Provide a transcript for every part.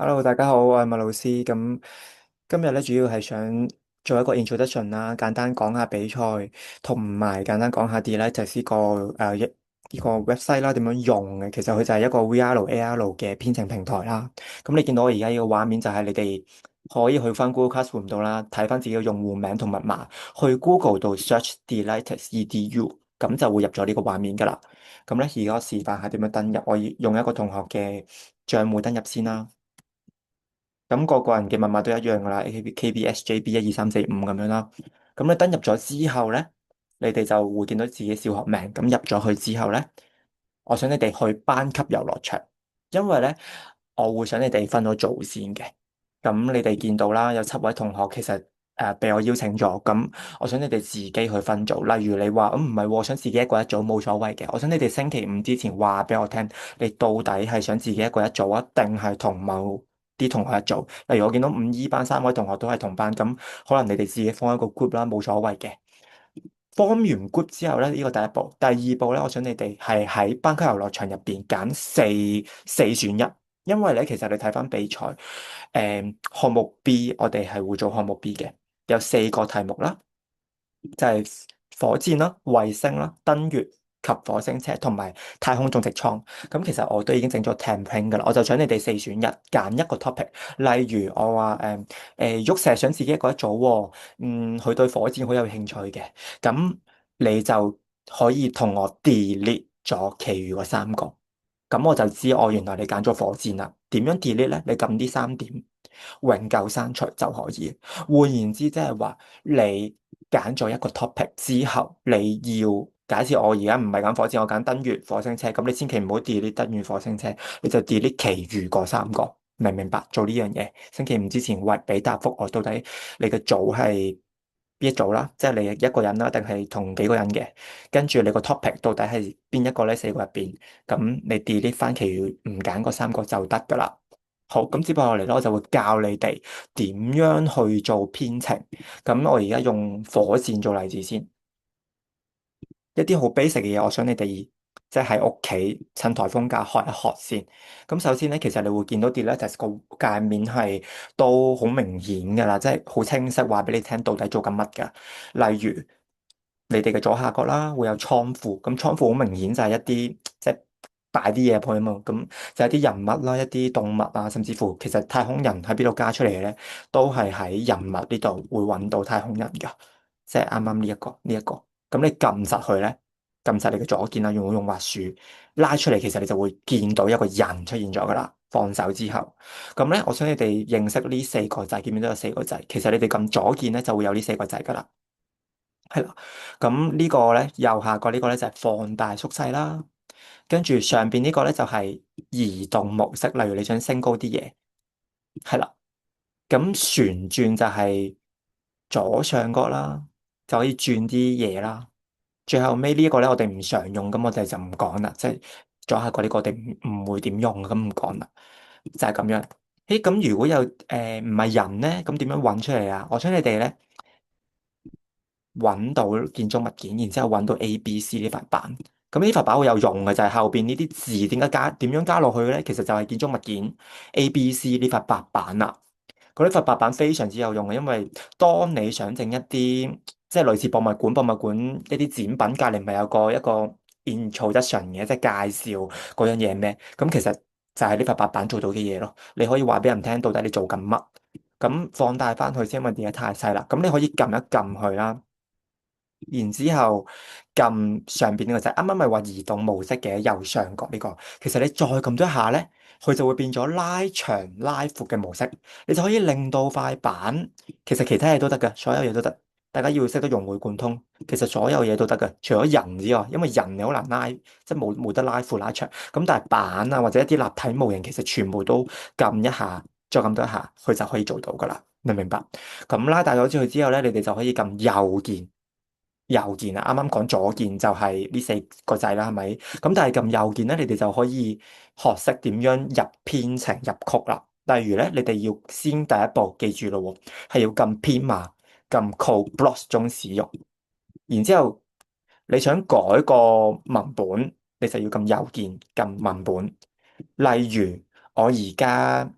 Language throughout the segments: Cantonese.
Hello，大家好，我係麥老師。咁今日咧主要係想做一個 introduction 啦，簡單講下比賽，同埋簡單講下 Delighted 呢個呢個 website 啦，點樣用嘅。其實佢就係一個 VR、AR 嘅編程平台啦。咁你見到我而家呢個畫面就係你哋可以去翻 Google Classroom 度啦，睇翻自己嘅用戶名同密碼，去 Google 度 search Delighted EDU，咁就會入咗呢個畫面噶啦。咁咧而家我示範下點樣登入，我用一個同學嘅賬戶登入先啦。咁個人嘅密碼都一樣噶啦，AKBSJB 12345咁樣啦。咁你登入咗之後咧，你哋就會見到自己小學名。咁入咗去之後咧，我想你哋去班級遊樂場，因為咧我會想你哋分咗組先嘅。咁你哋見到啦，有7位同學其實被我邀請咗。咁我想你哋自己去分組。例如你話唔係喎，我想自己一個一組冇所謂嘅。我想你哋星期五之前話俾我聽，你到底係想自己一個一組啊，定係同某啲同學一組？例如我見到5E班3位同學都係同班，咁可能你哋自己放一個 group 啦，冇所謂嘅。form 完 group 之後咧，呢個第一步。第二步咧，我想你哋係喺班級遊樂場入邊揀四選一，因為咧其實你睇翻比賽，項目 B 我哋係會做項目 B 嘅，有4個題目啦，就係火箭啦、衛星啦、登月及火星車同埋太空種植艙。咁其實我都已經整咗 template 噶啦，我就想你哋四選一，揀一個 topic。例如我話旭石想自己一個一組喎，佢對火箭好有興趣嘅，咁你就可以同我 delete 咗其餘嗰3個。咁我就知原來你揀咗火箭啦。點樣 delete 咧？你撳啲3點，永久刪除就可以。換言之，即係話你揀咗一個 topic 之後，你要假設我而家唔係揀火箭，我揀登月、火星車，咁你千祈唔好 delete 登月、火星車，你就 delete 其餘嗰3個，明唔明白？做呢樣嘢，星期五之前喂俾答覆我，到底你嘅組係邊一組啦？即係你一個人啦，定係同幾個人嘅？跟住你個 topic 到底係邊一個咧？4個入邊，咁你 delete 翻其餘唔揀嗰3個就得噶啦。好，咁接落嚟咧，我就會教你哋點樣去做編程。咁我而家用火箭做例子先，一啲好 basic 嘅嘢，我想你哋即係喺屋企趁颱風假學一學先。咁首先咧，其實你會見到 Delighted 個界面係都好明顯噶啦，即係好清晰話俾你聽到底做緊乜噶。例如你哋嘅左下角啦，會有倉庫，咁倉庫好明顯就係一啲即係擺啲嘢入去啊嘛，咁就係一啲人物啦，一啲動物啊，甚至乎其實太空人喺邊度加出嚟嘅咧，都係喺人物呢度會揾到太空人噶，即係啱啱呢一個，咁你撳實佢咧，撳實你嘅左鍵啦，用滑鼠拉出嚟，其實你就會見到一個人出現咗噶啦。放手之後，咁咧，我想你哋認識呢4個掣，見唔見到有4個掣？其實你哋撳左鍵咧就會有呢4個掣噶啦。係啦，咁呢個咧右下角呢個咧就係放大縮細啦，跟住上邊呢個咧就係移動模式，例如你想升高啲嘢，係啦，咁旋轉就係左上角啦，就可以轉啲嘢啦。最後尾呢一個咧我哋唔常用，咁我哋就唔講啦，即係左下角呢個我哋唔會點用，咁唔講啦，就係咁樣。誒，咁如果有唔係人咧，咁點樣揾出嚟啊？我想你哋咧。揾到建築物件，然之後揾到 A、B、C 呢塊板。咁呢塊板好有用嘅，就係後邊呢啲字點樣加落去咧？其實就係建築物件 A、B、C 呢塊白板啦。咁呢塊白板非常之有用嘅，因為當你想整一啲即係類似博物館一啲展品，隔離咪有一個 introduction 嘅，即係介紹嗰樣嘢咩？咁其實就係呢塊白板做到嘅嘢咯。你可以話俾人聽到底你做緊乜。咁放大翻去先，因為點解太細啦？咁你可以撳一撳佢啦。然之後撳上邊呢個掣，啱啱咪話移動模式嘅右上角呢個，其實你再撳多一下咧，佢就會變咗拉長拉闊嘅模式，你就可以令到塊板，其實其他嘢都得㗎，所有嘢都得。大家要識得融會貫通，其實所有嘢都得㗎，除咗人之外，因為人你好難拉，即係冇得拉闊拉長。咁但係板啊或者一啲立體模型，其實全部都撳一下，再撳多一下，佢就可以做到㗎啦。明唔明白？咁拉大咗之後咧，你哋就可以撳右鍵。右鍵啊，啱啱講左鍵就係呢4個掣啦，係咪？咁但係撳右鍵咧，你哋就可以學識點樣入編程入曲啦。例如咧，你哋要先第一步記住咯喎，係要撳編碼，撳 Code Blocks 中使用。然之後你想改個文本，你就要撳右鍵撳文本。例如我而家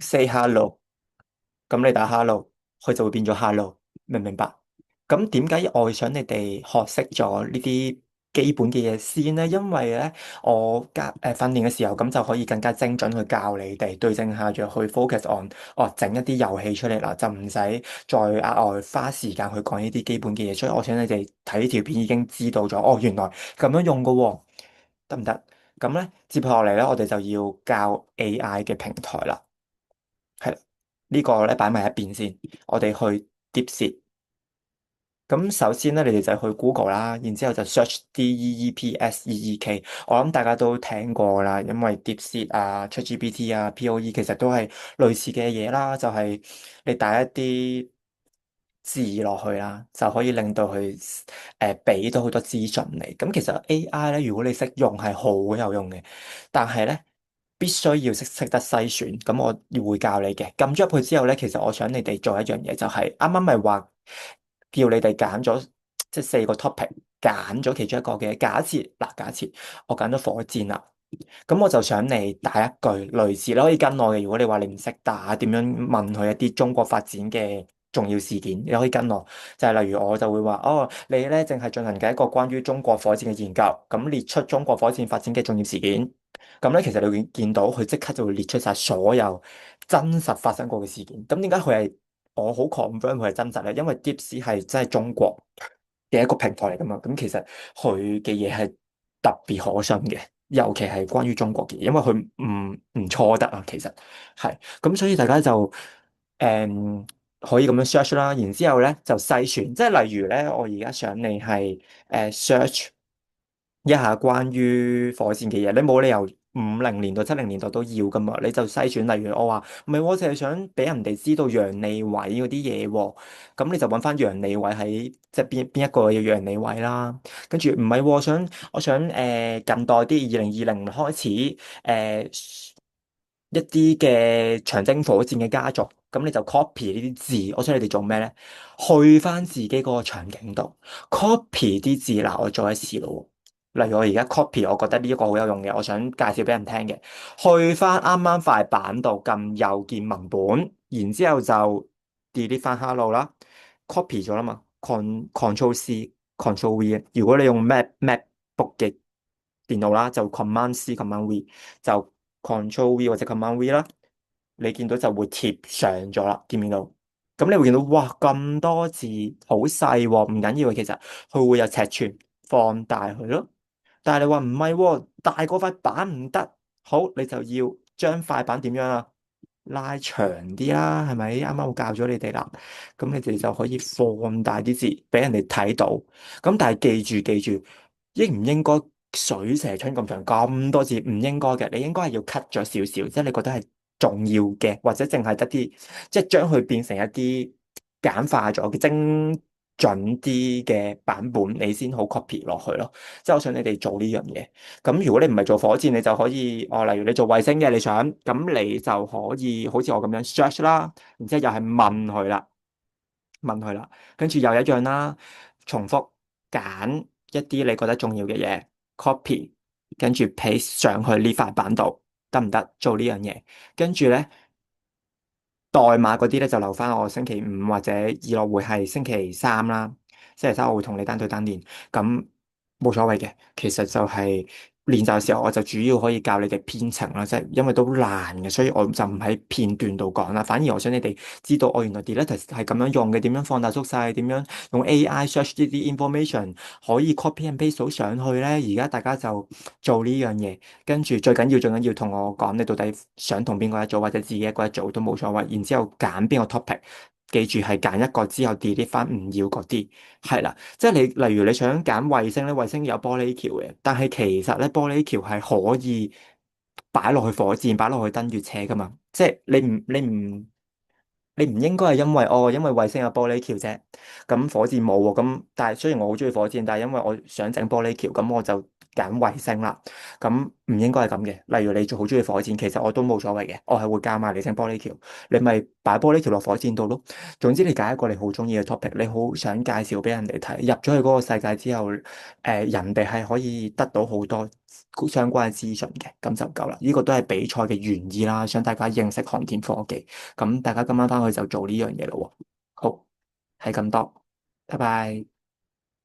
say hello，咁你打 hello，佢就會變咗 hello，明唔明白？咁點解我會想你哋學識咗呢啲基本嘅嘢先咧？因為咧，我訓練嘅時候咁就可以更加精準去教你哋，對症下藥去 focus on 整一啲遊戲出嚟啦，就唔使再額外花時間去講呢啲基本嘅嘢。所以我想你哋睇呢條片已經知道咗，原來咁樣用噶喎，得唔得？咁咧，接下嚟咧，我哋就要教 AI 嘅平台啦。係啦，呢個咧擺埋一邊先，我哋去 DeepSeek。咁首先咧，你哋就去 Google 啦，然之後就 search DeepSeek。我諗大家都聽過啦，因為 DeepSeek 啊、ChatGPT 啊、POE 其實都係類似嘅嘢啦，就係你打一啲字落去啦，就可以令到佢俾到好多資訊你。咁其實 AI 咧，如果你識用係好有用嘅，但係咧必須要識得篩選。咁我會教你嘅。撳咗入去之後咧，其實我想你哋做一樣嘢，就係啱啱咪話叫你哋揀咗即係4個 topic，揀咗其中一個嘅。假設我揀咗火箭啦。咁我就想你打一句類似，你可以跟我嘅。如果你話你唔識打，點樣問佢一啲中國發展嘅重要事件，你可以跟我。就係例如我就會話，你咧淨係進行緊一個關於中國火箭嘅研究，咁列出中國火箭發展嘅重要事件。咁咧其實你會見到佢即刻就會列出晒所有真實發生過嘅事件。咁點解我好 confirm 佢係真實咧？因為 DeepSeek 係真係中國嘅一個平台嚟噶嘛。咁其實佢嘅嘢係特別可信嘅。尤其係關於中國嘅，因為佢唔錯得啊，其實係咁，所以大家就誒、可以咁樣 search 啦，然之後咧就篩選，即係例如咧，我而家想你係search 一下關於火箭嘅嘢，你冇理由50年代、70年代都要噶嘛，你就篩選。例如我話唔係，我淨係想俾人哋知道楊利偉嗰啲嘢喎，咁你就揾翻楊利偉喺即係邊一個嘅楊利偉啦。跟住唔係喎，我想近代啲2020年開始一啲嘅長征火箭嘅家族，咁你就 copy 呢啲字。我想你哋做咩咧？去翻自己嗰個場景度 copy 啲字。嗱，我再一次咯。例如我而家 copy，我覺得呢一個好有用嘅，我想介紹俾人聽嘅。去翻啱啱塊板度撳右鍵文本，然之後就 delete 翻 hello 啦，copy 咗啦嘛，Ctrl C Ctrl V。如果你用 MacBook 嘅電腦啦，就 Command C Command V，就 Ctrl V 或者 Command V 啦，你見到就會貼上咗啦，見唔見到？咁你會見到哇咁多字好細喎，唔緊要嘅，其實佢會有尺寸放大佢咯。但係你話唔係喎，大過塊板唔得，好，你就要將塊板點樣啊？拉長啲啦，係咪？啱啱我教咗你哋啦，咁你哋就可以放大啲字俾人哋睇到。咁但係記住，應唔應該水蛇春咁長咁多字？唔應該嘅，你應該係要 cut 咗少少，即係你覺得係重要嘅，或者淨係得啲，即係將佢變成一啲簡化咗嘅精準啲嘅版本，你先好 copy 落去咯。即係我想你哋做呢樣嘢。咁如果你唔係做火箭，你就可以例如你做衛星嘅，你想咁你就可以好似我咁樣 search 啦，然之後又係問佢啦，跟住又一樣啦，重複揀一啲你覺得重要嘅嘢，copy，跟住 paste 上去呢塊板度，得唔得？做呢樣嘢，跟住咧。代碼嗰啲咧就留翻我星期五或者以落會係星期三啦。星期三我會同你單對單練，咁冇所謂嘅。其實就係練習嘅時候，我就主要可以教你哋編程啦，即係因為都難嘅，所以我就唔喺片段度講啦。反而我想你哋知道，原來 delete 係咁樣用嘅，點樣放大縮細，點樣用 AI search 呢啲 information 可以 copy and paste 到上去咧。而家大家就做呢樣嘢。跟住最緊要同我講，你到底想同邊個一組，或者自己一個一組都冇所謂。然之後揀邊個 topic，記住係揀一個之後 delete 翻唔要嗰啲，係啦。即係你例如你想揀衛星咧，衛星有玻璃橋嘅，但係其實咧玻璃橋係可以擺落去火箭、擺落去登月車噶嘛。即係你唔應該係因為衛星有玻璃橋啫，咁火箭冇喎。咁但係雖然我好中意火箭，但係因為我想整玻璃橋，咁我就揀衛星啦。咁唔應該係咁嘅。例如你好中意火箭，其實我都冇所謂嘅，我係會加埋你整玻璃橋，你咪擺玻璃橋落火箭度咯。總之你揀一個你好中意嘅 topic，你好想介紹俾人哋睇，入咗去嗰個世界之後，人哋係可以得到好多相關嘅資訊嘅，咁就夠啦。呢個都係比賽嘅原意啦，想大家認識航天科技。咁大家今晚翻去就做呢樣嘢咯喎。好，係咁多，拜拜。